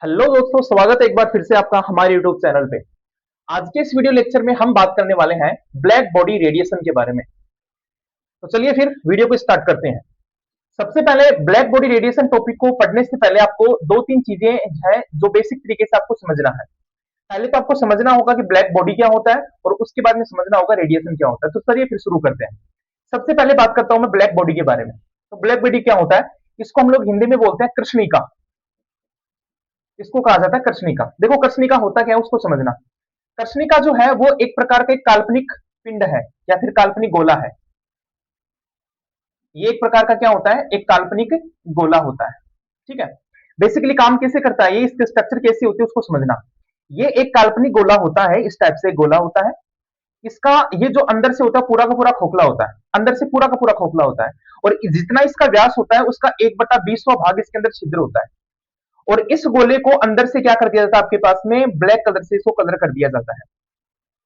Hello दोस्तों, स्वागत है एक बार फिर से आपका हमारे यूट्यूब चैनल पे। आज के इस वीडियो लेक्चर में हम बात करने वाले हैं ब्लैक बॉडी रेडिएशन के बारे में। तो चलिए फिर वीडियो को स्टार्ट करते हैं। सबसे पहले ब्लैक बॉडी रेडिएशन टॉपिक को पढ़ने से पहले आपको दो तीन चीजें हैं जो बेसिक तरीके से आपको समझना है। पहले तो आपको समझना होगा कि ब्लैक बॉडी क्या होता है और उसके बाद में समझना होगा रेडिएशन क्या होता है। तो चलिए फिर शुरू करते हैं। सबसे पहले बात करता हूं मैं ब्लैक बॉडी के बारे में। तो ब्लैक बॉडी क्या होता है, इसको हम लोग हिंदी में बोलते हैं कृष्णिका। इसको कहा जाता है कृष्णिका। देखो कृष्णिका होता क्या है उसको समझना। कृष्णिका जो है वो एक प्रकार का एक काल्पनिक पिंड है या फिर काल्पनिक गोला है। ये एक प्रकार का क्या होता है, एक काल्पनिक गोला होता है। ठीक है। बेसिकली काम कैसे करता है, ये इसके स्ट्रक्चर कैसी होती है उसको समझना। ये एक काल्पनिक गोला होता है, इस टाइप से एक गोला होता है। इसका ये जो अंदर से होता है पूरा का पूरा खोखला होता है, अंदर से पूरा का पूरा खोखला होता है। और जितना इसका व्यास होता है उसका 1/20वां भाग इसके अंदर छिद्र होता है। और इस गोले को अंदर से क्या कर दिया जाता है, आपके पास में ब्लैक कलर से इसको कलर कर दिया जाता है।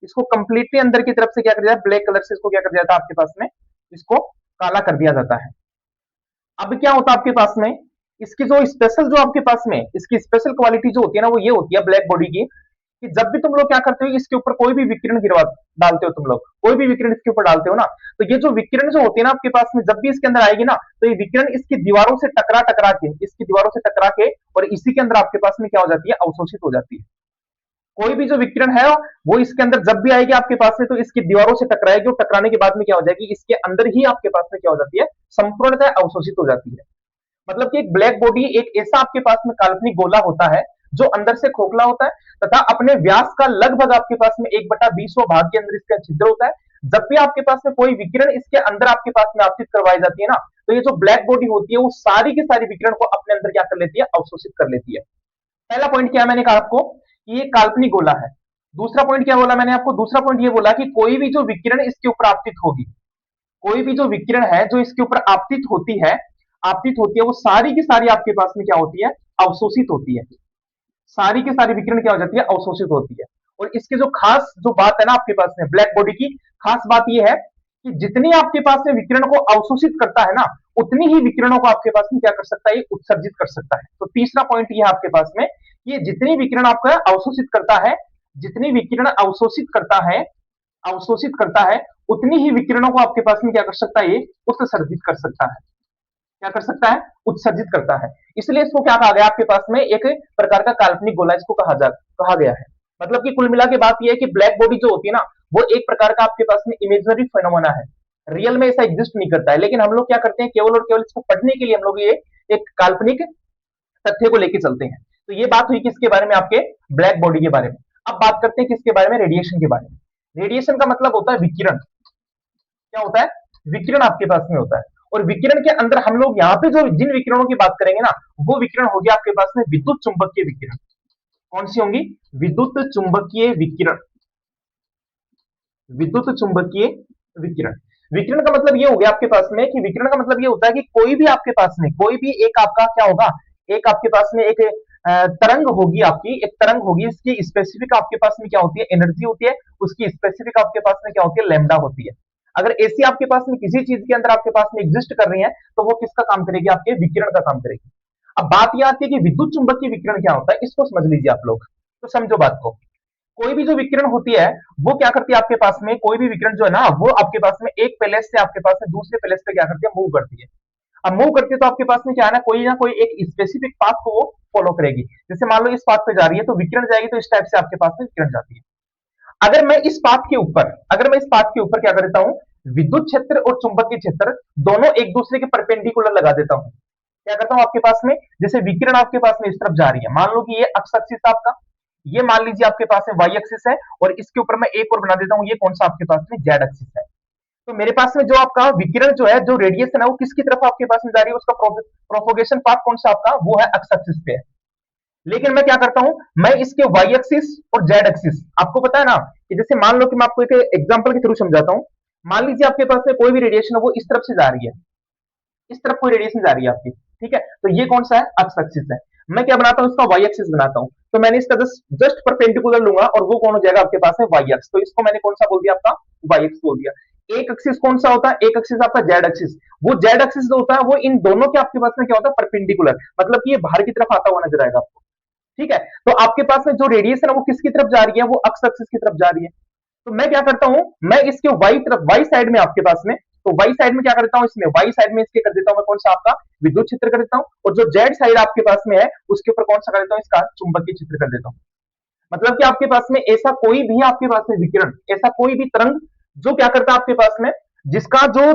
इसको कंप्लीटली अंदर की तरफ से क्या कर दिया जाता है, ब्लैक कलर से इसको क्या कर दिया जाता है, आपके पास में इसको काला कर दिया जाता है। अब क्या होता है आपके पास में, इसकी जो स्पेशल जो आपके पास में इसकी स्पेशल क्वालिटी जो होती है ना, वो ये होती है ब्लैक बॉडी की, कि जब भी तुम लोग क्या करते हो इसके ऊपर कोई भी विकिरण गिरवा डालते हो, तुम लोग कोई भी विकिरण इसके ऊपर डालते हो ना, तो ये जो विकिरण जो होती है ना आपके पास में, जब भी इसके अंदर आएगी ना, तो ये विकिरण इसकी दीवारों से टकरा टकरा के, इसकी दीवारों से टकरा के, और इसी के अंदर आपके पास में क्या हो जाती है, अवशोषित हो जाती है। कोई भी जो विकिरण है वो इसके अंदर जब भी आएगी आपके पास में, तो इसकी दीवारों से टकराएगी और टकराने के बाद में क्या हो जाएगी, इसके अंदर ही आपके पास में क्या हो जाती है, संपूर्णतः अवशोषित हो जाती है। मतलब कि एक ब्लैक बॉडी एक ऐसा आपके पास में काल्पनिक गोला होता है जो अंदर से खोखला होता है, तथा अपने व्यास का लगभग आपके पास में 1/20वां भाग के अंदर इसका छिद्र होता है। जब भी आपके पास में कोई विकिरण इसके अंदर आपके पास में आपतित करवाई जाती है ना, तो ये जो ब्लैक बॉडी होती है वो सारी की सारी विकिरण को अपने अंदर क्या कर लेती है, अवशोषित कर लेती है। पहला पॉइंट क्या मैंने कहा आपको कि ये काल्पनिक गोला है। दूसरा पॉइंट क्या बोला मैंने आपको, दूसरा पॉइंट ये बोला कि कोई भी जो विकिरण इसके ऊपर आपतित होगी, कोई भी जो विकिरण है जो इसके ऊपर आपतित होती है, वो सारी की सारी आपके पास में क्या होती है, अवशोषित होती है। सारी की सारी विकिरण क्या हो जाती है, अवशोषित होती है। और इसकी जो खास जो बात है ना आपके पास में ब्लैक बॉडी की, खास बात यह है कि जितनी आपके पास में विकिरण को अवशोषित करता है ना, उतनी ही विकिरणों को आपके पास में क्या कर सकता है, ये उत्सर्जित कर सकता है। तो तीसरा पॉइंट ये है आपके पास में, ये जितनी विकिरण आपका अवशोषित करता है, जितनी विकिरण अवशोषित करता है, उतनी ही विकिरणों को आपके पास में क्या कर सकता है, ये उत्सर्जित कर सकता है। क्या कर सकता है, उत्सर्जित करता है। इसलिए इसको क्या कहा गया, आपके पास में एक प्रकार का काल्पनिक गोला इसको कहा गया है। मतलब कि कुल मिला के बात यह है कि ब्लैक बॉडी जो होती है ना, वो एक प्रकार का आपके पास में इमेजिनरी फेनोमेना है। रियल में ऐसा एग्जिस्ट नहीं करता है, लेकिन हम लोग क्या करते हैं, केवल और केवल इसको पढ़ने के लिए हम लोग ये एक काल्पनिक तथ्य को लेके चलते हैं। तो ये बात हुई किसके बारे में, आपके ब्लैक बॉडी के बारे में। अब बात करते हैं किसके बारे में, रेडिएशन के बारे में। रेडिएशन का मतलब होता है विकिरण। क्या होता है, विकिरण आपके पास में होता है। और विकिरण के अंदर हम लोग यहाँ पे जो जिन विकिरणों की बात करेंगे ना, वो विकिरण होगी आपके पास में विद्युत चुंबकीय विकिरण। कौन सी होंगी, विद्युत चुंबकीय विकिरण। विद्युत चुंबकीय विकिरण। विकिरण का मतलब ये हो गया आपके पास में कि विकिरण का मतलब ये होता है कि कोई भी आपके पास में कोई भी एक आपका क्या होगा, एक आपके पास में एक तरंग होगी, आपकी एक तरंग होगी, इसकी स्पेसिफिक आपके पास में क्या होती है, एनर्जी होती है। उसकी स्पेसिफिक आपके पास में क्या होती है, लैम्डा होती है। अगर एसी आपके पास में किसी चीज के अंदर आपके पास में एग्जिस्ट कर रही है, तो वो किसका काम करेगी, आपके विकिरण का काम करेगी। अब बात यह आती है कि विद्युत चुंबकीय विकिरण क्या होता है, इसको समझ लीजिए आप लोग। तो समझो बात को। कोई भी जो विकिरण होती है वो क्या करती है, आपके पास में कोई भी विकिरण जो है ना, वो आपके पास में एक प्लेस से आपके पास में दूसरे प्लेस पे क्या करती है, मूव करती है। अब मूव करती है तो आपके पास में क्या है ना कोई एक स्पेसिफिक पाथ को वो फॉलो करेगी। जैसे मान लो इस पाथ पे जा रही है तो विकिरण जाएगी, तो इस टाइप से आपके पास में विकिरण जाती है। अगर मैं इस पाथ के ऊपर क्या कर देता हूं, विद्युत क्षेत्र और चुंबकीय क्षेत्र दोनों एक दूसरे के परपेंडिकुलर लगा देता हूं। क्या करता हूं आपके पास में, जैसे विकिरण आपके पास में इस तरफ जा रही है, मान लो कि ये एक्स एक्सिस आपका, ये मान लीजिए आपके पास में वाई एक्सिस है, और इसके ऊपर मैं एक और बना देता हूं, ये कौन सा आपके पास में जेड एक्सिस है। तो मेरे पास में जो आपका विकिरण जो है, जो रेडिएशन है, वो किसकी तरफ आपके पास में जा रही है, उसका प्रोपोगेशन पाथ कौन सा आपका, वो है एक्स एक्सिस पे है। लेकिन मैं क्या करता हूं, मैं इसके वाई एक्सिस और जेड एक्सिस, आपको पता है ना कि जैसे मान लो कि मैं आपको एक एग्जांपल के थ्रू समझाता हूं। मान लीजिए आपके पास में कोई भी रेडिएशन है वो इस तरफ से जा रही है, इस तरफ कोई रेडिएशन जा रही है आपकी, ठीक है, तो ये कौन सा है, एक्स एक्सिस है। मैं क्या बनाता हूं, इसका वाई एक्सिस बनाता हूं। तो मैंने इसका जस्ट परपेंडिकुलर लूंगा और वो कौन हो जाएगा आपके पास में वाई एक्स। तो इसको मैंने कौन सा बोल दिया, आपका वाई एक्स बोल दिया। एक एक्सिस कौन सा होता है, एक एक्सिस आपका जेड एक्सिस। वो जेड एक्सिस जो होता है वो इन दोनों के आपके पास में क्या होता है, परपेंडिकुलर, मतलब कि ये बाहर की तरफ आता हुआ नजर आएगा आपको। ठीक है। तो आपके पास में जो रेडिएशन है वो किसकी तरफ जा रही है, वो अक्स एक्सिस की तरफ जा रही है। तो मैं क्या करता हूं, मैं इसके वाई तरफ, वाई साइड में आपके पास में, तो वाई साइड में क्या करता हूं, इसमें वाई साइड में इसके कर देता हूं मैं कौन सा आपका विद्युत क्षेत्र कर देता हूं, और जो जेड साइड आपके पास में है उसके ऊपर कौन सा कर देता हूं, इसका चुंबकीय क्षेत्र कर देता हूं। मतलब कि आपके पास में ऐसा कोई भी आपके पास में विकिरण, ऐसा कोई भी तरंग जो क्या करता है आपके पास में, जिसका जो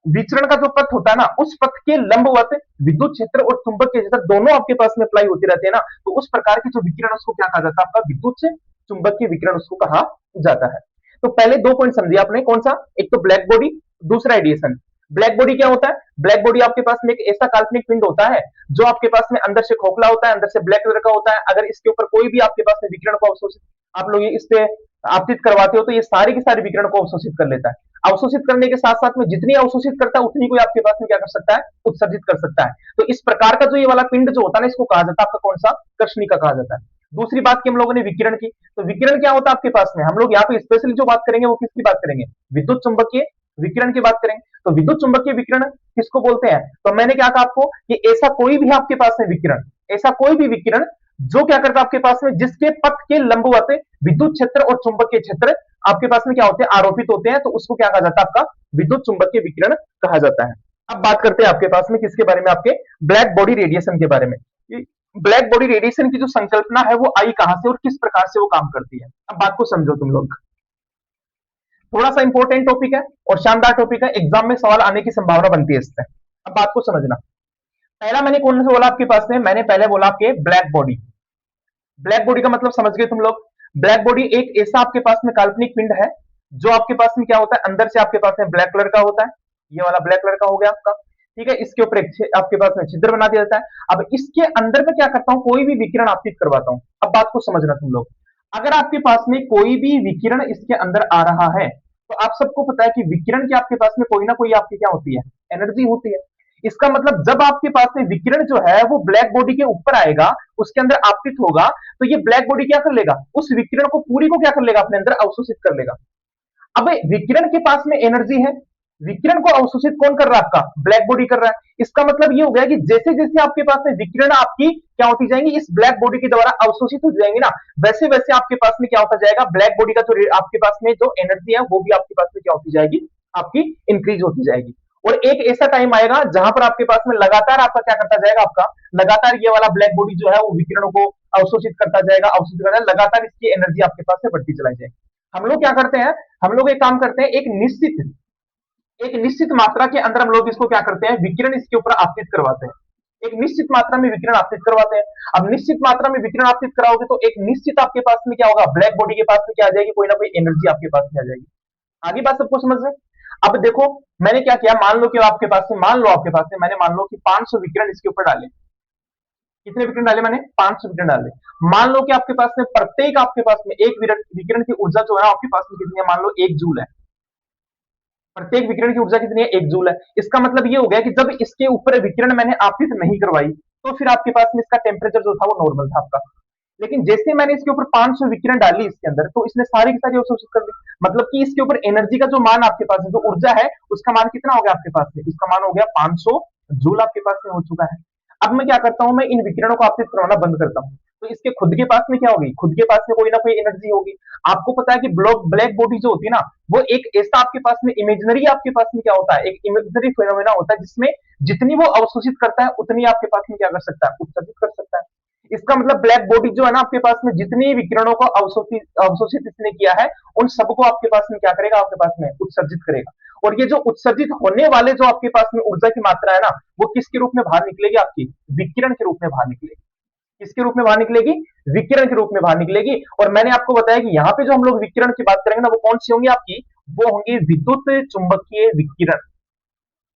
विचरण का जो पथ होता है ना, उस पथ के लंबवत विद्युत क्षेत्र और चुंबकीय क्षेत्र दोनों आपके पास में अप्लाई होते रहते हैं ना, तो उस प्रकार के जो विकिरण उसको क्या कहा जाता है, आपका विद्युत से चुंबकीय विकिरण उसको कहा जाता है। तो पहले दो पॉइंट समझिए आपने, कौन सा, एक तो ब्लैक बॉडी, दूसरा रेडिएशन। ब्लैक बॉडी क्या होता है, ब्लैक बॉडी आपके पास में एक ऐसा काल्पनिक पिंड होता है जो आपके पास में अंदर से खोखला होता है, अंदर से ब्लैक कलर का होता है। अगर इसके ऊपर कोई भी आपके पास में विकिरण को अवशोषित, आप लोग इस पे आपतित करवाते हो, तो ये सारे के सारे विकिरण को अवशोषित कर लेता है। अवशोषित करने के साथ साथ में जितनी अवशोषित करता है उतनी कोई आपके पास में क्या कर सकता है, उत्सर्जित कर सकता है। तो इस प्रकार का जो ये वाला पिंड जो होता है ना, इसको कहा जाता है आपका कौन सा, कृष्णिका कहा जाता है। दूसरी बात की हम लोगों ने विकिरण की, तो विकिरण क्या होता है आपके पास में, हम लोग यहाँ पे स्पेशली जो बात करेंगे वो किसकी बात करेंगे, विद्युत चुंबकीय विकिरण की बात करेंगे। तो विद्युत चुंबकीय विकिरण किसको बोलते हैं, तो मैंने क्या कहा आपको कि ऐसा कोई भी आपके पास में विकिरण, ऐसा कोई भी विकिरण जो क्या करता है आपके पास में, जिसके पथ के लंबवत विद्युत क्षेत्र और चुंबकीय क्षेत्र आपके पास में क्या होते हैं, आरोपित होते हैं, तो उसको क्या कहा जाता है, आपका विद्युत चुंबकीय विकिरण कहा जाता है। अब बात करते हैं आपके पास में किसके बारे में, आपके ब्लैक बॉडी रेडिएशन के बारे में। ब्लैक बॉडी रेडिएशन की जो संकल्पना है वो आई कहां से और किस प्रकार से वो काम करती है, अब बात को समझो तुम लोग। थोड़ा सा इंपॉर्टेंट टॉपिक है और शानदार टॉपिक है, एग्जाम में सवाल आने की संभावना बनती है इससे। अब बात को समझना, पहला मैंने कौन सा बोला आपके पास में, मैंने पहले बोला आपके ब्लैक बॉडी। ब्लैक बॉडी का मतलब समझ गए तुम लोग। ब्लैक बॉडी एक ऐसा आपके पास में काल्पनिक पिंड है जो आपके पास में क्या होता है, अंदर से आपके पास में ब्लैक कलर का होता है, ये वाला ब्लैक कलर का हो गया आपका, ठीक है। इसके ऊपर एक आपके पास में छिद्र बना दिया जाता है। अब इसके अंदर में क्या करता हूं, कोई भी विकिरण आपतित करवाता हूं। अब बात को समझना तुम लोग, अगर आपके पास में कोई भी विकिरण इसके अंदर आ रहा है, तो आप सबको पता है कि विकिरण के आपके पास में कोई ना कोई आपकी क्या होती है, एनर्जी होती है। इसका मतलब जब आपके पास में विकिरण जो है वो ब्लैक बॉडी के ऊपर आएगा, उसके अंदर आपतित होगा, तो ये ब्लैक बॉडी क्या कर लेगा, उस विकिरण को पूरी को क्या कर लेगा, अपने अंदर अवशोषित कर लेगा। अब विकिरण के पास में एनर्जी है, विकिरण को अवशोषित कौन कर रहा है, आपका ब्लैक बॉडी कर रहा है। इसका मतलब ये हो गया कि जैसे जैसे आपके पास में विकिरण आपकी क्या होती जाएंगी, इस ब्लैक बॉडी के द्वारा अवशोषित हो जाएंगे ना, वैसे वैसे आपके पास में क्या होता जाएगा, ब्लैक बॉडी का जो आपके पास में जो एनर्जी है वो भी आपके पास में क्या होती जाएगी, आपकी इंक्रीज होती जाएगी। और एक ऐसा टाइम आएगा जहां पर आपके पास में लगातार आपका क्या करता जाएगा, आपका लगातार ये वाला ब्लैक बॉडी जो है वो विकिरणों को अवशोषित करता जाएगा, अवशोषित करता जाएगा, लगातार इसकी एनर्जी आपके पास में बढ़ती चलाई जाएगी। हम लोग क्या करते हैं, हम लोग एक काम करते हैं, एक निश्चित मात्रा के अंदर हम लोग इसको क्या करते हैं, विकिरण इसके ऊपर आपतित करवाते हैं, एक निश्चित मात्रा में विकिरण आपतित करवाते हैं। अब निश्चित मात्रा में विकिरण आपतित कराओगे तो एक निश्चित आपके पास में क्या होगा, ब्लैक बॉडी के पास में क्या आ जाएगी, कोई ना कोई एनर्जी आपके पास में आ जाएगी। आगे बात सबको समझ में। अब देखो मैंने क्या किया, मान लो कि आपके पास में, मान लो आपके पास में, मैंने मान लो कि 500 विकिरण इसके ऊपर डाले। कितने विकिरण डाले मैंने, 500 विकिरण डाले। मान लो कि आपके पास में प्रत्येक आपके पास में एक विकिरण की ऊर्जा जो है आपके पास में कितनी है, मान लो 1 जूल है। प्रत्येक विकिरण की ऊर्जा कितनी है, 1 जूल है। इसका मतलब ये हो गया कि जब इसके ऊपर विकिरण मैंने आपतित नहीं करवाई, तो फिर आपके पास में इसका टेम्परेचर जो था वो नॉर्मल था आपका। लेकिन जैसे मैंने इसके ऊपर 500 विकिरण डाली इसके अंदर, तो इसने सारी की सारी अवशोषित कर ली। मतलब कि इसके ऊपर एनर्जी का जो मान आपके पास है, जो ऊर्जा है, उसका मान कितना हो गया आपके पास में, इसका मान हो गया 500 जूल आपके पास में हो चुका है। अब मैं क्या करता हूं, मैं इन विकिरणों को आपतित करवाना बंद करता हूं, तो इसके खुद के पास में क्या होगी, खुद के पास में कोई ना कोई एनर्जी होगी। आपको पता है कि ब्लैक बॉडी जो होती है ना, वो एक ऐसा आपके पास में इमेजनरी, आपके पास में क्या होता है, एक इमेजनरी फिनोमेना होता है, जिसमें जितनी वो अवशोषित करता है उतनी आपके पास में क्या कर सकता है, उत्सर्जित कर सकता है। इसका मतलब ब्लैक बॉडी जो है ना आपके पास में, जितनी विकिरणों को अवशोषित अवशोषित इसने किया है, उन सबको आपके पास में क्या करेगा, आपके पास में उत्सर्जित करेगा। और ये जो उत्सर्जित होने वाले जो आपके पास में ऊर्जा की मात्रा है ना, वो किसके रूप में बाहर निकलेगी, आपकी विकिरण के रूप में बाहर निकलेगी। किसके रूप में बाहर निकलेगी, विकिरण के रूप में बाहर निकलेगी। और मैंने आपको बताया कि यहाँ पे जो हम लोग विकिरण की बात करेंगे ना, वो कौन सी होंगी आपकी, वो होंगी विद्युत चुंबकीय विकिरण।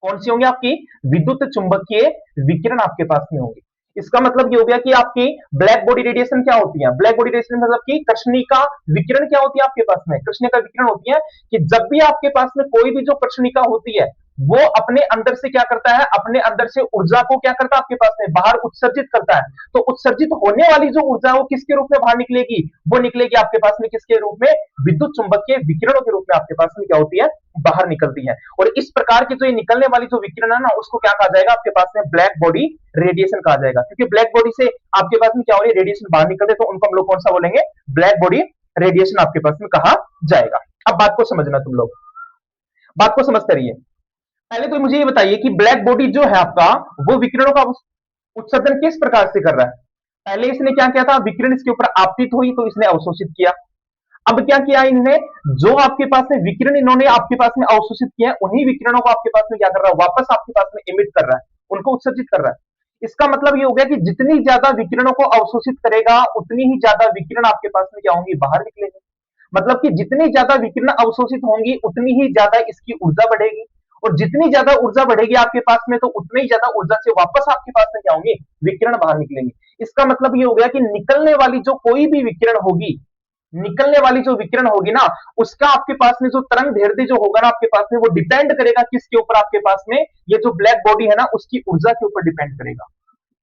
कौन सी होंगी आपकी, विद्युत चुंबकीय विकिरण आपके पास में होंगी। इसका मतलब ये हो गया कि आपकी ब्लैक बॉडी रेडिएशन क्या होती है, ब्लैक बॉडी रेडिएशन मतलब कि कृष्णिका विकिरण क्या होती है आपके पास में, कृष्णिका विकिरण होती है कि जब भी आपके पास में कोई भी जो कृष्णिका होती है, वो अपने अंदर से क्या करता है, अपने अंदर से ऊर्जा को क्या करता है आपके पास में बाहर उत्सर्जित करता है। तो उत्सर्जित होने वाली जो ऊर्जा है वो किसके रूप में बाहर निकलेगी, वो निकलेगी आपके पास में किसके रूप में, विद्युत चुंबकीय विकिरणों के रूप में आपके पास में क्या होती है, बाहर निकलती है। और इस प्रकार की जो ये निकलने वाली जो विकिरण है ना, उसको क्या कहा जाएगा आपके पास में, ब्लैक बॉडी रेडिएशन कहा जाएगा। क्योंकि ब्लैक बॉडी से आपके पास में क्या हो रही है, रेडिएशन बाहर निकलते, तो उनको हम लोग कौन सा बोलेंगे, ब्लैक बॉडी रेडिएशन आपके पास में कहा जाएगा। अब बात को समझना, तुम लोग बात को समझते रहिए। पहले तो मुझे ये बताइए कि ब्लैक बॉडी जो है आपका, वो विकिरणों का उत्सर्जन किस प्रकार से कर रहा है। पहले इसने क्या किया था, विकिरण इसके ऊपर आपतित हुई तो इसने अवशोषित किया। अब क्या किया इन्होंने, जो आपके पास में विकिरण इन्होंने आपके पास में अवशोषित किया है, उन्हीं विकिरणों को आपके पास में क्या कर रहा है, वापस आपके पास में इमिट कर रहा है, उनको उत्सर्जित कर रहा है। इसका मतलब ये हो गया कि जितनी ज्यादा विकिरणों को अवशोषित करेगा, उतनी ही ज्यादा विकिरण आपके पास में क्या होंगी, बाहर निकलेंगे। मतलब कि जितनी ज्यादा विकिरण अवशोषित होंगी, उतनी ही ज्यादा इसकी ऊर्जा बढ़ेगी, और जितनी ज्यादा ऊर्जा बढ़ेगी आपके पास में, तो उतनी ही ज्यादा ऊर्जा से वापस आपके पास में क्या होंगे, विकिरण बाहर निकलेंगे। इसका मतलब ये हो गया कि निकलने वाली जो कोई भी विकिरण होगी, निकलने वाली जो विकिरण होगी ना, उसका आपके पास में जो तरंग दैर्ध्य जो होगा ना आपके पास में, वो डिपेंड करेगा किसके ऊपर, आपके पास में ये जो ब्लैक बॉडी है ना, उसकी ऊर्जा के ऊपर डिपेंड करेगा।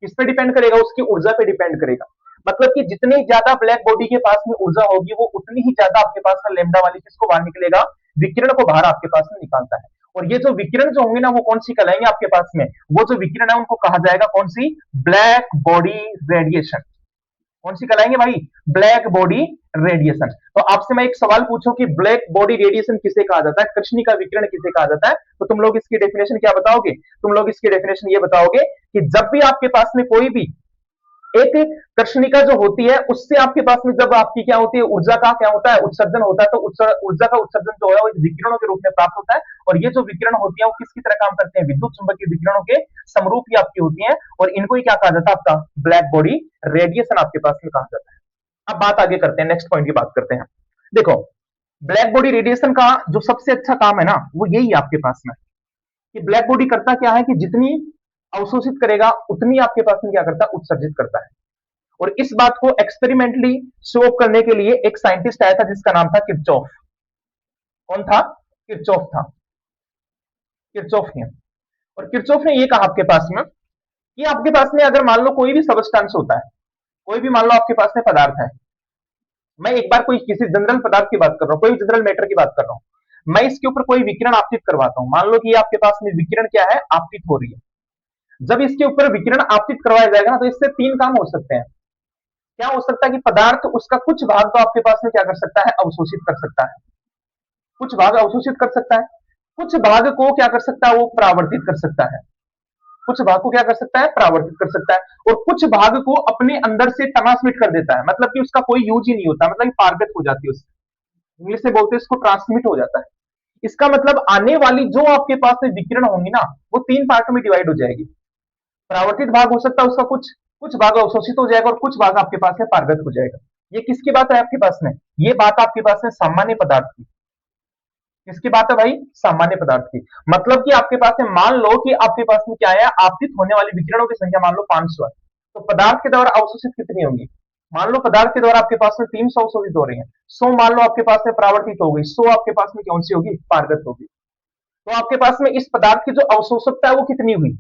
किस पे डिपेंड करेगा, उसकी ऊर्जा पे डिपेंड करेगा। मतलब कि जितनी ज्यादा ब्लैक बॉडी के पास में ऊर्जा होगी, वो उतनी ही ज्यादा आपके पास में लेमडा वाली किसको बाहर निकलेगा, विकिरण को बाहर आपके पास में निकालता है। और ये जो विकिरण जो होंगे ना, वो कौन सी कहलाएंगे आपके पास में, वो जो विकिरण है उनको कहा जाएगा कौन सी, ब्लैक बॉडी रेडिएशन। कौन सी कहलाएंगे भाई, ब्लैक बॉडी रेडिएशन। तो आपसे मैं एक सवाल पूछूं कि ब्लैक बॉडी रेडिएशन किसे कहा जाता है, कृष्णिका विकिरण किसे कहा जाता है, तो तुम लोग इसकी डेफिनेशन क्या बताओगे, तुम लोग इसकी डेफिनेशन ये बताओगे कि जब भी आपके पास में कोई भी एक कृष्णिका जो होती है, उससे आपके पास में जब आपकी क्या होती है, ऊर्जा का क्या होता है, उत्सर्जन होता है, तो ऊर्जा का उत्सर्जन जो है वो विकिरणों के रूप में प्राप्त होता है। और ये जो विकिरण होती है वो किसकी तरह काम करते हैं, विद्युत चुंबकीय विकिरणों के समरूप ही आपकी होती है, और इनको ही क्या कहा जाता है, आपका ब्लैक बॉडी रेडिएशन आपके पास में कहा जाता है। अब बात आगे करते हैं, नेक्स्ट पॉइंट की बात करते हैं। देखो, ब्लैक बॉडी रेडिएशन का जो सबसे अच्छा काम है ना, वो यही है आपके पास में, कि ब्लैक बॉडी करता क्या है कि जितनी अवशोषित करेगा, उतनी आपके पास में क्या करता है, उत्सर्जित करता है। और इस बात को एक्सपेरिमेंटली शो ऑफ करने के लिए एक साइंटिस्ट आया था जिसका नाम था किरचॉफ। कौन था, किरचॉफ था, किरचॉफ ने। और किरचॉफ ने ये कहा आपके पास में कि आपके पास में अगर मान लो कोई भी सबस्टेंस होता है, कोई भी मान लो आपके पास में पदार्थ है, मैं एक बार कोई किसी जनरल पदार्थ की बात कर रहा हूं, कोई जनरल मैटर की बात कर रहा हूं, मैं इसके ऊपर कोई विकिरण आपतित करवाता हूं, मान लो कि ये आपके पास में विकिरण क्या है, आपतित हो रही है। जब इसके ऊपर विकिरण आपतित करवाया जाएगा ना, तो इससे तीन काम हो सकते हैं। क्या हो सकता है कि पदार्थ उसका कुछ भाग तो आपके पास में क्या कर सकता है, अवशोषित कर सकता है, कुछ भाग अवशोषित कर सकता है, कुछ भाग को क्या कर सकता है, वो परावर्तित कर सकता है, कुछ भाग को क्या कर सकता है, परावर्तित कर सकता है, और कुछ भाग को अपने अंदर से ट्रांसमिट कर देता है, मतलब कि उसका कोई यूज ही नहीं होता, मतलब पारगत हो जाती है उससे, इंग्लिश से बोलते हैं इसको ट्रांसमिट हो जाता है। इसका मतलब आने वाली जो आपके पास में विकिरण होंगी ना, वो तीन पार्ट में डिवाइड हो जाएगी। परावर्तित भाग हो सकता है उसका, कुछ कुछ भाग अवशोषित हो जाएगा, और कुछ भाग आपके पास में पारगत हो जाएगा। ये किसकी बात है आपके पास में, ये बात आपके पास में सामान्य पदार्थ की। किसकी बात है भाई, सामान्य पदार्थ की। मतलब कि आपके पास में मान लो कि आपके पास में क्या है, आपतित होने वाली विकिरणों की संख्या मान लो 500 है, तो पदार्थ के द्वारा अवशोषित कितनी होंगी, मान लो पदार्थ के द्वारा आपके पास में 300 अवशोषित हो रही है, 100 मान लो आपके पास में परावर्तित हो गई, 100 आपके पास में कौन सी होगी, पारगत होगी। तो आपके पास में इस पदार्थ की जो अवशोषकता है वो कितनी हुई,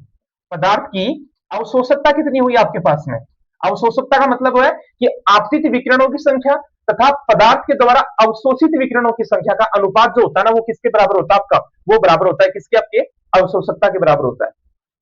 पदार्थ की अवशोषकता कितनी हुई आपके पास में। अवशोषकता का मतलब है कि आपतित विकिरणों की संख्या तथा पदार्थ के द्वारा अवशोषित विकिरणों की संख्या का अनुपात जो होता है ना, वो किसके बराबर होता है आपका, वो बराबर होता है किसके, आपके अवशोषकता के बराबर होता है।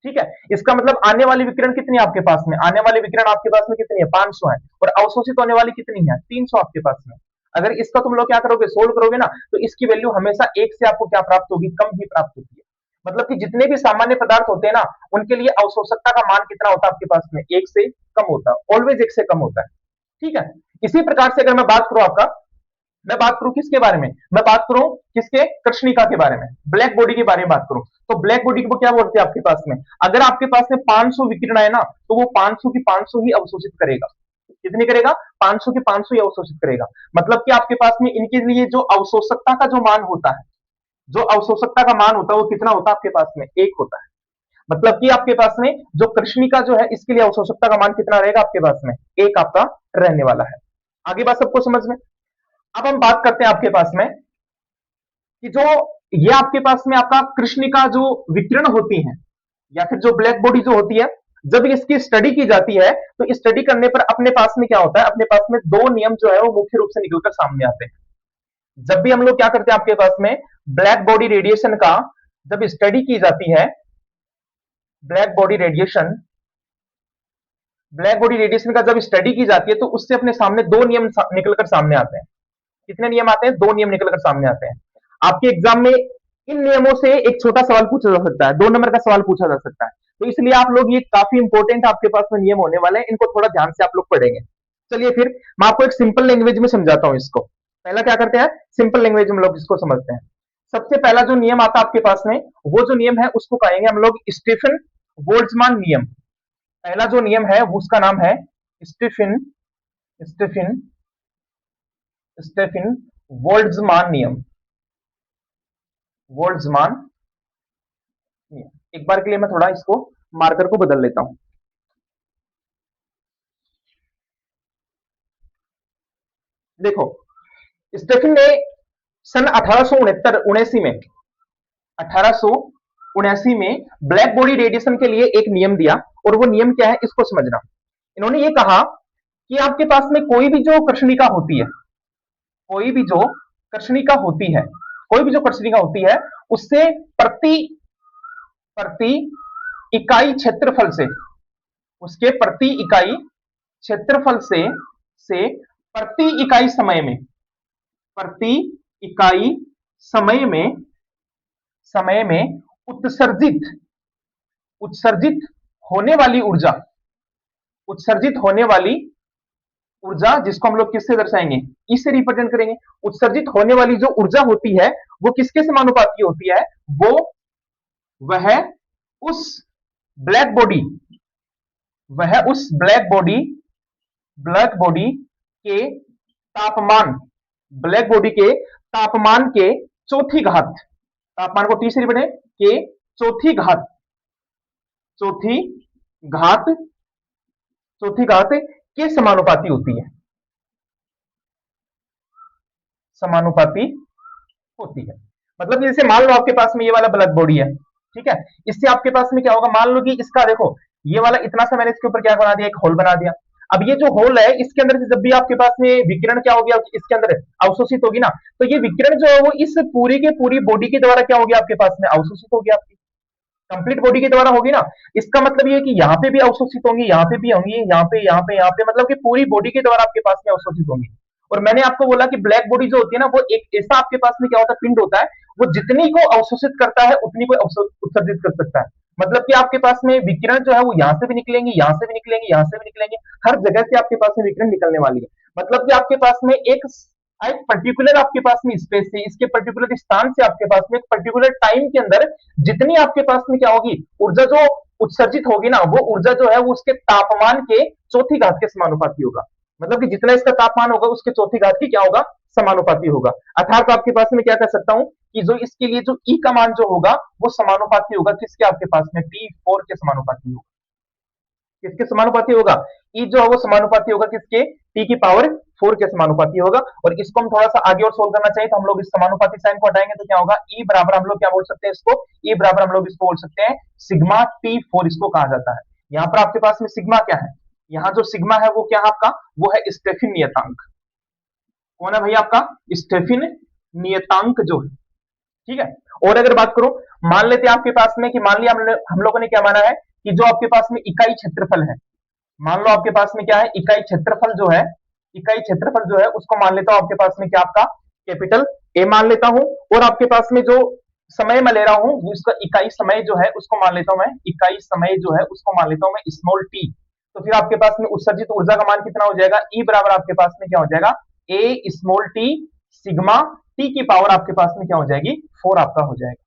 ठीक है, इसका मतलब आने वाली विकिरण कितनी है आपके पास में, आने वाली विकिरण आपके पास में कितनी है, 500 है, और अवशोषित होने वाली कितनी है, 300 आपके पास में। अगर इसका तुम लोग क्या करोगे, सोल्व करोगे ना, तो इसकी वैल्यू हमेशा एक से आपको क्या प्राप्त होगी, कम ही प्राप्त होती है। मतलब कि जितने भी सामान्य पदार्थ होते हैं ना, उनके लिए अवशोषकता का मान कितना होता है आपके पास में, एक से कम होता है, ऑलवेज एक से कम होता है। ठीक है, इसी प्रकार से अगर मैं बात करूं आपका, मैं बात करूं किसके बारे में, मैं बात करूं किसके, कृष्णिका के बारे में, ब्लैक बॉडी के बारे में बात करूं, तो ब्लैक बॉडी को क्या बोलते हैं आपके पास में, अगर आपके पास में 500 विकिरण है ना, तो वो 500 की 500 ही अवशोषित करेगा। कितनी करेगा, 500 की 500 ही अवशोषित करेगा। मतलब कि आपके पास में इनके लिए जो अवशोषकता का जो मान होता है, जो अवशोषकता का मान होता है वो कितना होता है आपके पास में, एक होता है। मतलब कि आपके पास में जो कृष्णिका जो है, इसके लिए अवशोषकता का मान कितना रहेगा आपके पास में, एक आपका रहने वाला है। आगे बात सबको समझ में। अब हम बात करते हैं आपके पास में कि जो ये आपके पास में आपका कृष्णिका जो विकिरण होती है या फिर जो ब्लैक बॉडी जो होती है, जब इसकी स्टडी की जाती है तो स्टडी करने पर अपने पास में क्या होता है, अपने पास में दो नियम जो है वो मुख्य रूप से निकलकर सामने आते हैं। जब भी हम लोग क्या करते हैं आपके पास में ब्लैक बॉडी रेडिएशन का जब स्टडी की जाती है, black body radiation black body radiation का जब स्टडी की जाती है तो उससे अपने सामने दो नियम निकलकर सामने आते हैं। कितने नियम आते हैं? दो नियम निकलकर सामने आते हैं। आपके एग्जाम में इन नियमों से एक छोटा सवाल पूछा जा सकता है, 2 नंबर का सवाल पूछा जा सकता है। तो इसलिए आप लोग ये काफी इंपॉर्टेंट आपके पास में नियम होने वाले हैं, इनको थोड़ा ध्यान से आप लोग पढ़ेंगे। चलिए फिर मैं आपको एक सिंपल लैंग्वेज में समझाता हूं इसको। पहला क्या करते हैं, सिंपल लैंग्वेज में लोग इसको समझते हैं। सबसे पहला जो नियम आता है आपके पास में, वो जो नियम है उसको कहेंगे हम लोग स्टीफन बोल्ट्जमान नियम। पहला जो नियम है उसका नाम है स्टीफन स्टीफन स्टीफन बोल्ट्जमान नियम। बोल्ट्जमान नियम, एक बार के लिए मैं थोड़ा इसको मार्कर को बदल लेता हूं। देखो, स्टीफन ने सन 1869 में 1879 में ब्लैक बॉडी रेडिएशन के लिए एक नियम दिया, और वो नियम क्या है इसको समझना। इन्होंने ये कहा कि आपके पास में कोई भी जो कृष्णिका होती है, कोई भी जो कृष्णिका होती है, कोई भी जो कृष्णिका होती है, उससे प्रति प्रति इकाई क्षेत्रफल से, उसके प्रति इकाई क्षेत्रफल से प्रति इकाई समय में, प्रति इकाई समय में उत्सर्जित उत्सर्जित होने वाली ऊर्जा, उत्सर्जित होने वाली ऊर्जा जिसको हम लोग किससे दर्शाएंगे, इससे रिप्रेजेंट करेंगे। उत्सर्जित होने वाली जो ऊर्जा होती है वो किसके समानुपाती होती है, वो वह उस ब्लैक बॉडी वह उस ब्लैक बॉडी के तापमान, ब्लैक बॉडी के तापमान के चौथी घात, तापमान को टी से रिप्रेजेंट के चौथी घात, चौथी घात चौथी घात के समानुपाती होती है, समानुपाती होती है। मतलब जैसे मान लो आपके पास में ये वाला ब्लैक बॉडी है, ठीक है, इससे आपके पास में क्या होगा, मान लो कि इसका देखो ये वाला इतना सा मैंने इसके ऊपर क्या बना दिया, एक होल बना दिया। अब ये जो होल है इसके अंदर से जब भी आपके पास में विकिरण क्या हो गया, इसके अंदर अवशोषित होगी ना, तो ये विकिरण जो है वो इस पूरी के पूरी बॉडी के द्वारा क्या हो गया, आपके पास में अवशोषित हो गया, आपकी कंप्लीट बॉडी के द्वारा होगी ना। इसका मतलब ये है कि यहाँ पे भी अवशोषित होंगी, यहाँ पे भी होंगी, यहाँ पे मतलब कि पूरी बॉडी के द्वारा आपके पास में अवशोषित होंगी। और मैंने आपको बोला कि ब्लैक बॉडी जो होती है ना, वो एक ऐसा आपके पास में क्या होता है, पिंड होता है, वो जितनी को अवशोषित करता है उतनी को उत्सर्जित कर सकता है। मतलब कि आपके पास में विकिरण जो है वो यहाँ से भी निकलेंगे, यहाँ से भी निकलेंगे, यहाँ से भी निकलेंगे, हर जगह से आपके पास में विकिरण निकलने वाली है। मतलब कि आपके पास में एक पर्टिकुलर आपके पास में स्पेस से, इसके पर्टिकुलर स्थान से आपके पास में एक पर्टिकुलर टाइम के अंदर जितनी आपके पास में क्या होगी, ऊर्जा जो उत्सर्जित होगी ना, वो ऊर्जा जो है वो उसके तापमान के चौथी घात के समानुपाती होगा। मतलब कि जितना इसका तापमान होगा उसके चौथी घात की क्या होगा, समानुपाती होगा। अर्थात आपके पास में क्या कर सकता हूं कि जो इसके लिए जो ई का मान जो होगा वो समानुपाती होगा किसके, आपके पास में T4 के समानुपाती होगा। किसके समानुपाती होगा, ई जो है वो समानुपाती होगा किसके, टी की पावर 4 के समानुपाती होगा। और इसको हम थोड़ा सा आगे और सोल्व करना चाहिए तो हम लोग इस समानुपाती साइन को हटाएंगे तो क्या होगा, ई बराबर हम लोग क्या बोल सकते हैं इसको, ई बराबर हम लोग इसको बोल सकते हैं सिग्मा T4 इसको कहा जाता है। यहाँ पर आपके पास में सिग्मा क्या है, यहाँ जो सिग्मा है वो क्या है आपका, वो है स्टेफिन नियतांक। कौन है भैया, आपका स्टेफिन नियतांक जो है, ठीक है। और अगर बात करो, मान लेते हैं आपके पास में कि मान लिया हम लोगों ने क्या माना है कि जो आपके पास में इकाई क्षेत्रफल है, मान लो आपके पास में क्या है, इकाई क्षेत्रफल जो है, इकाई क्षेत्रफल जो है उसको मान लेता हूं आपके पास में क्या, आपका कैपिटल ए मान लेता हूं। और आपके पास में जो समय मैं ले रहा हूं उसका इकाई समय जो है उसको मान लेता हूं मैं, इकाई समय जो है उसको मान लेता हूं मैं स्मॉल टी। तो फिर आपके पास में उत्सर्जित ऊर्जा का मान कितना हो जाएगा, ई बराबर आपके पास में क्या हो जाएगा, ए स्मॉल टी सिग्मा टी की पावर आपके पास में क्या हो जाएगी, 4 आपका हो जाएगा।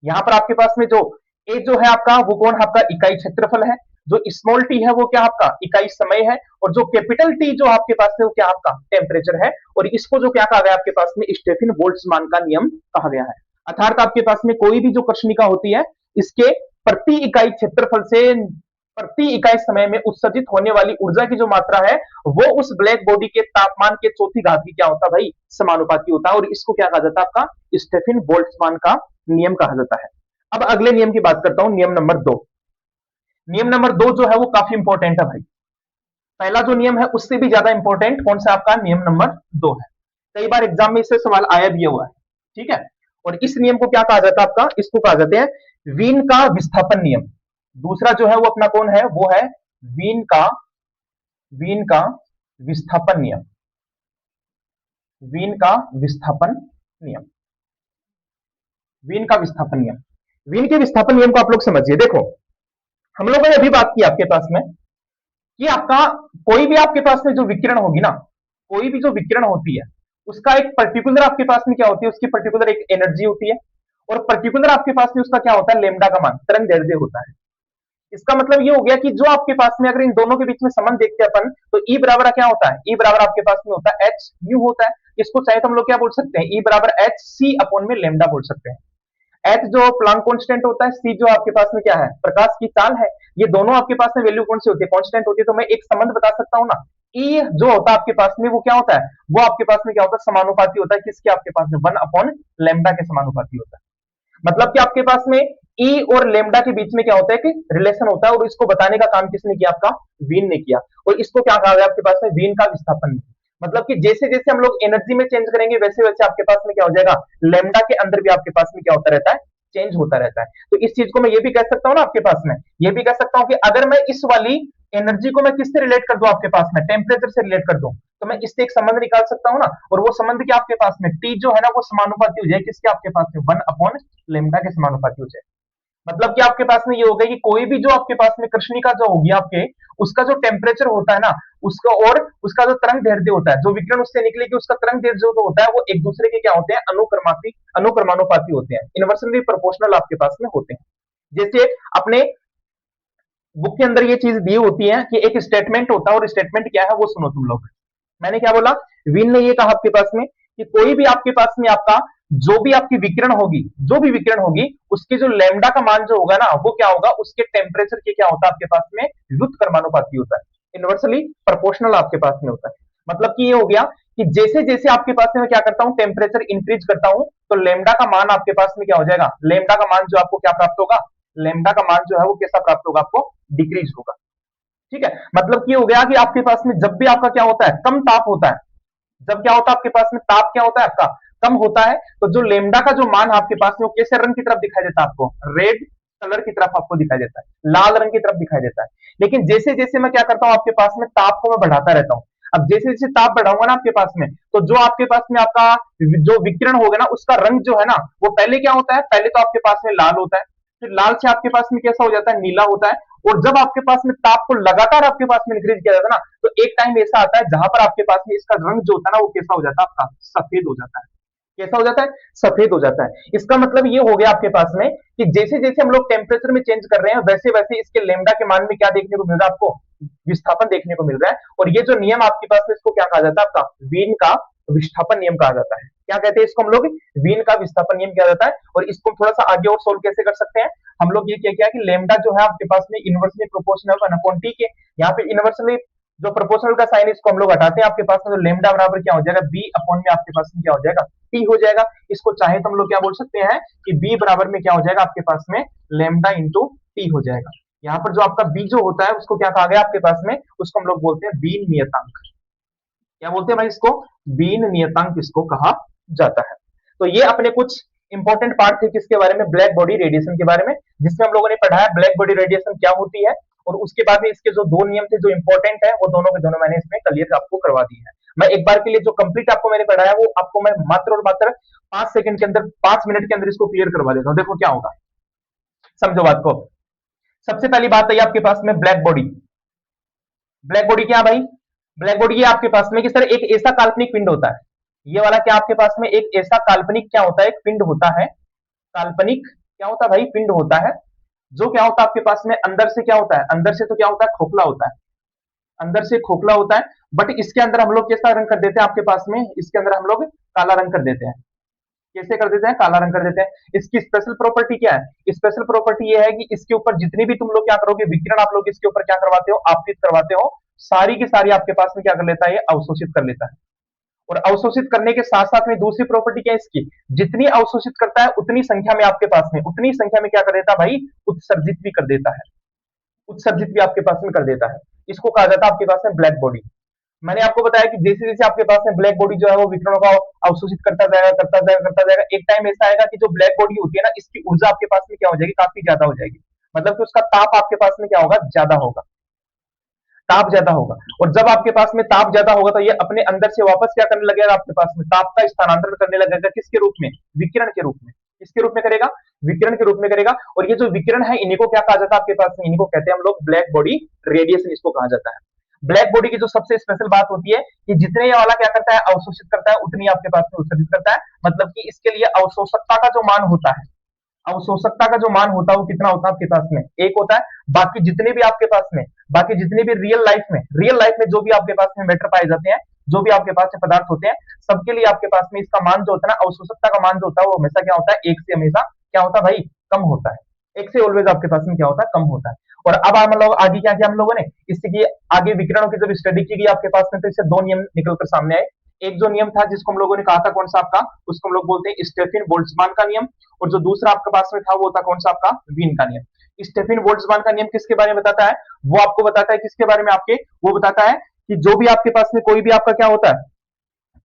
यहाँ पर आपके पास में जो ए जो है आपका वो कौन है, आपका इकाई क्षेत्रफल है, जो स्मॉल टी है वो क्या आपका इकाई समय है, और जो कैपिटल टी जो आपके पास है वो क्या आपका टेम्परेचर है। और इसको जो क्या कहा गया आपके पास में, स्टेफिन बोल्ट्जमान का नियम कहा गया है। अर्थात आपके पास में कोई भी जो कृष्णिका होती है इसके प्रति इकाई क्षेत्रफल से प्रति इकाई समय में उत्सर्जित होने वाली ऊर्जा की जो मात्रा है वो उस ब्लैक बॉडी के तापमान के चौथी घात की क्या होता है भाई, समानुपाती होता है। और इसको क्या कहा जाता है, आपका स्टेफन बोल्ट्जमान का नियम कहा जाता है। अब अगले नियम की बात करता हूं, नियम नंबर 2। नियम नंबर 2 जो है वो काफी इंपॉर्टेंट है भाई। पहला जो नियम है उससे भी ज्यादा इंपॉर्टेंट कौन सा, आपका नियम नंबर 2 है। कई बार एग्जाम में इससे सवाल आया भी हुआ है, ठीक है। और इस नियम को क्या कहा जाता है, आपका इसको कहा जाते हैं वीन का विस्थापन नियम। दूसरा जो है वो अपना कौन है, वो है वीन का वीन का विस्थापन नियम। वीन का विस्थापन नियम। वीन का विस्थापन नियम। वीन के विस्थापन नियम को आप लोग समझिए। देखो, हम लोगों ने अभी बात की आपके पास में कि आपका कोई भी आपके पास में जो विकिरण होगी ना, कोई भी जो विकिरण होती है उसका एक पर्टिकुलर आपके पास में क्या होती है, उसकी पर्टिकुलर एक एनर्जी होती है। और पर्टिकुलर आपके पास में उसका क्या होता है, लेमडा का मान, तरंग दैर्ध्य होता है। इसका मतलब ये हो गया कि जो आपके पास में अगर इन दोनों के बीच में संबंध देखते हैं अपन, तो ई बराबर क्या होता है, ई बराबर आपके पास में होता है एच न्यू होता है। इसको चाहे तो हम लोग क्या बोल सकते हैं, ई बराबर एच सी अपॉन में लेमडा बोल सकते हैं। एच जो प्लांक कांस्टेंट होता है, सी जो आपके पास में क्या है, प्रकाश की चाल है। ये दोनों आपके पास में वैल्यू कौन सी होती है, कांस्टेंट होती है। तो मैं एक संबंध बता सकता हूं ना, ई जो होता है आपके पास में वो क्या होता है, वो आपके पास में क्या होता है, समानुपाती होता है किसके, आपके पास में 1 अपॉन लेमडा के समानुपाती होता है। मतलब कि आपके पास में ई और लेमडा के बीच में क्या होता है कि रिलेशन होता है। और इसको बताने का काम किसने किया, आपका वीन ने किया। और इसको क्या कहा गया आपके पास में, वीन का विस्थापन। मतलब कि जैसे जैसे हम लोग एनर्जी में चेंज करेंगे वैसे वैसे आपके पास में क्या हो जाएगा, लेमडा के अंदर भी आपके पास में क्या होता रहता है, चेंज होता रहता है। तो इस चीज को मैं ये भी कह सकता हूं ना आपके पास में, ये भी कह सकता हूं कि अगर मैं इस वाली एनर्जी को मैं किससे रिलेट कर दूं, आपके पास में टेम्परेचर से रिलेट कर दूं, तो मैं इससे एक संबंध निकाल सकता हूं ना। और वो संबंध क्या आपके पास में, टी जो है ना वो समानुपाती हो जाए किसके, आपके पास में 1 अपॉन लेमडा के समानुपाती हो जाए। मतलब कि आपके पास में ये हो गया कि कोई भी जो आपके पास में कृष्णिका जो होगी आपके, उसका जो टेम्परेचर होता है ना, उसका और उसका जो तरंग दैर्ध्य होता है, जो विकिरण उससे निकलेगी उसका तरंग दैर्ध्य जो होता है वो एक दूसरे के क्या होते हैं, अनुक्रमानुपाती होते हैं, इनवर्सली प्रोपोर्शनल आपके पास में होते हैं। जैसे अपने बुक के अंदर ये चीज दी होती है कि एक स्टेटमेंट होता है, और स्टेटमेंट क्या है वो सुनो तुम लोग। मैंने क्या बोला, विन ने ये कहा आपके पास में कि कोई भी आपके पास में आपका जो भी आपकी विकिरण होगी, जो भी विकिरण होगी उसके जो लैम्डा का मान जो होगा ना वो क्या होगा, उसके टेम्परेचर के क्या होता है आपके पास में, व्युत्क्रमानुपाती होता है, इनवर्सली प्रोपोर्शनल आपके पास में होता है। मतलब कि ये हो गया कि जैसे जैसे आपके पास में मैं क्या करता हूं, टेम्परेचर इंक्रीज करता हूं, तो लेमडा का मान आपके पास में क्या हो जाएगा, लेमडा का मान जो आपको क्या प्राप्त होगा, लेमडा का मान जो है वो कैसा प्राप्त होगा, आपको डिक्रीज होगा। ठीक है, मतलब कि ये हो गया कि आपके पास में जब भी आपका क्या होता है, कम ताप होता है, जब क्या होता है आपके पास में ताप क्या होता है आपका कम होता है, तो जो लेमडा का जो मान आपके पास में वो कैसे रंग की तरफ दिखाई देता है, आपको रेड कलर की तरफ आपको दिखाई देता है, लाल रंग की तरफ दिखाई देता है। लेकिन जैसे जैसे मैं क्या करता हूं, आपके पास में ताप को मैं बढ़ाता रहता हूं। अब जैसे जैसे ताप बढ़ाऊंगा ना आपके पास में, तो जो आपके पास में आपका जो विकिरण होगा ना उसका रंग जो है ना वो पहले क्या होता है, पहले तो आपके पास में लाल होता है, फिर लाल से आपके पास में कैसा हो जाता है, नीला होता है। और जब आपके पास में ताप को लगातार आपके पास में इंक्रीज किया जाता है ना, तो एक टाइम ऐसा आता है जहां पर आपके पास में इसका रंग जो होता है ना वो कैसा हो जाता है, आपका सफेद हो जाता है। कैसा हो जाता है, सफेद हो जाता है। इसका मतलब ये हो गया आपके पास में कि जैसे जैसे हम लोग टेम्परेचर में चेंज कर रहे हैं वैसे वैसे इसके लेमडा के मान में क्या देखने को मिल रहा है, आपको विस्थापन देखने को मिल रहा है। और ये जो नियम आपके पास में इसको क्या कहा जाता है, आपका वीन का विस्थापन नियम कहा जाता है। क्या कहते हैं इसको हम लोग, वीन का विस्थापन नियम किया जाता है। और इसको थोड़ा सा आगे और सोल्व कैसे कर सकते हैं हम लोग, ये क्या किया कि लेमडा जो है आपके पास में इनवर्सली प्रोपोर्शनल 1 अपॉन टी के, यहाँ पे इनवर्सली जो प्रोपोर्शनल का साइन इसको हम लोग हटाते हैं, आपके पास में जो लेमडा बराबर क्या हो जाएगा, बी अपॉन में आपके पास में क्या हो जाएगा, टी हो जाएगा। इसको चाहे तो हम लोग क्या बोल सकते हैं कि बी बराबर में क्या हो जाएगा आपके पास में, लेमडा इंटू टी हो जाएगा। यहाँ पर जो आपका बी जो होता है उसको क्या कहा गया आपके पास में, उसको हम लोग बोलते हैं बीन नियतांक। क्या बोलते हैं भाई इसको, बीन नियतांक इसको कहा जाता है। तो ये अपने कुछ इंपॉर्टेंट पार्ट थे किसके बारे में, ब्लैक बॉडी रेडिएशन के बारे में, जिसमें हम लोगों ने पढ़ा है ब्लैक बॉडी रेडिएशन क्या होती है। और उसके बाद में इसके जो दो नियम थे जो इंपॉर्टेंट है वो दोनों के दोनों मैंने इसमें क्लियर आपको करवा दी है। मैं एक बार के लिए जो कंप्लीट आपको मैंने पढ़ाया वो आपको मैं मात्र और मात्र 5 सेकंड के अंदर, 5 मिनट के अंदर इसको क्लियर करवा देता हूँ। देखो क्या होगा, समझो बात को। सबसे पहली बात है आपके पास में ब्लैक बॉडी। ब्लैक बॉडी क्या भाई, ब्लैक बॉडी ये आपके पास में किस तरह एक ऐसा काल्पनिक पिंड होता है, ये वाला क्या आपके पास में एक ऐसा काल्पनिक क्या होता है, एक पिंड होता है, काल्पनिक क्या होता है भाई, पिंड होता है। जो क्या होता है आपके पास में अंदर से क्या होता है, अंदर से तो क्या होता है, खोखला होता है, अंदर से खोखला होता है। बट इसके अंदर हम लोग कैसा रंग कर देते हैं आपके पास में, इसके अंदर हम लोग काला रंग कर देते हैं। कैसे कर देते हैं, काला रंग कर देते हैं। इसकी स्पेशल प्रॉपर्टी क्या है, स्पेशल प्रॉपर्टी ये है कि इसके ऊपर जितनी भी तुम लोग क्या करोगे, विकिरण आप लोग इसके ऊपर क्या करवाते हो, आपतित करवाते हो, सारी की सारी आपके पास में क्या कर लेता है, ये अवशोषित कर लेता है। और अवशोषित करने के साथ साथ में दूसरी प्रॉपर्टी क्या है इसकी, जितनी अवशोषित करता है उतनी संख्या में आपके पास में, उतनी संख्या में क्या कर देता है भाई, उत्सर्जित भी कर देता है, उत्सर्जित भी आपके पास में कर देता है। इसको कहा जाता है आपके पास में ब्लैक बॉडी। मैंने आपको बताया कि जैसे जैसे आपके पास में ब्लैक बॉडी जो है वो विकिरणों का अवशोषित करता जाएगा करता जाएगा करता जाएगा, एक टाइम ऐसा आएगा कि जो ब्लैक बॉडी होती है ना, इसकी ऊर्जा आपके पास में क्या हो जाएगी, काफी ज्यादा हो जाएगी। मतलब कि उसका ताप आपके पास में क्या होगा, ज्यादा होगा, ताप ज्यादा होगा। और जब आपके पास में ताप ज्यादा होगा तो ये अपने अंदर से वापस क्या करने लगेगा, आपके पास में ताप का स्थानांतरण करने लगेगा, किसके रूप में, विकिरण के रूप में। किसके रूप में करेगा, विकिरण के रूप में करेगा। और ये जो विकिरण है इन्हीं को क्या कहा जाता है आपके पास में, इनको कहते हैं हम लोग ब्लैक बॉडी रेडिएशन, इसको कहा जाता है। ब्लैक बॉडी की जो सबसे स्पेशल बात होती है कि जितने ये वाला क्या करता है, अवशोषित करता है, उतनी आपके पास में उत्सर्जित करता है। मतलब कि इसके लिए अवशोषकता का जो मान होता है, अवशोषकता का जो मान होता है वो कितना होता है आपके पास में, एक होता है। बाकी जितने भी आपके पास में, बाकी जितने भी रियल लाइफ में जो भी आपके पास में मैटर पाए जाते हैं, जो भी आपके पास में पदार्थ होते हैं, सबके लिए आपके पास में इसका मान जो होता है ना, अवशोषकता का मान जो होता है वो हमेशा क्या होता है, एक से हमेशा क्या होता है भाई, कम होता है। एक से ऑलवेज आपके पास में क्या होता है, कम होता है। और अब हम लोग आगे क्या किया हम लोगों ने, इससे की आगे विकिरणों की जब स्टडी की गई आपके पास में, तो इससे दो नियम निकलकर सामने आए। एक जो नियम था जिसको हम लोगों ने कहा था कौन सा आपका, उसको हम लोग बोलते हैं स्टेफिन बोल्ट्जमान का नियम। और जो दूसरा आपके पास में था वो था कौन सा आपका, वीन का नियम। स्टेफिन बोल्ट्जमान का नियम किसके बारे में बताता है, वो आपको बताता है किसके बारे में, आपके वो बताता है कि जो भी आपके पास में कोई भी आपका क्या होता है,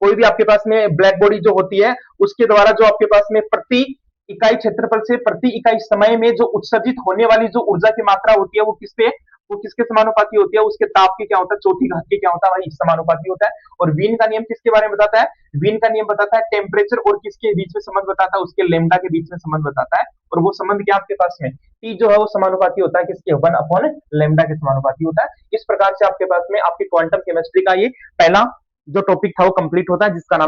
कोई भी आपके पास में ब्लैक बॉडी जो होती है, उसके द्वारा जो आपके पास में प्रति इकाई क्षेत्रफल से प्रति इकाई समय में जो उत्सर्जित होने वाली जो ऊर्जा की मात्रा होती है, वो किसपे, वो किसके समानुपाती होती है, उसके ताप के क्या होता है, चौथी घात के क्या होता है भाई, समानुपाती होता है। और वीन का नियम किसके बारे में बताता है, वीन का नियम बताता है टेम्परेचर और किसके बीच में संबंध बताता है, उसके लेमडा के बीच में संबंध बताता है। और वो संबंध क्या आपके पास में, टी जो है वो समानुपाती होता है किसके, 1 अपॉन लेमडा के समानुपाती होता है। इस प्रकार से आपके पास में आपके क्वांटम केमिस्ट्री का ये पहला जो टॉपिक था वो कंप्लीट होता है, जिसका नाम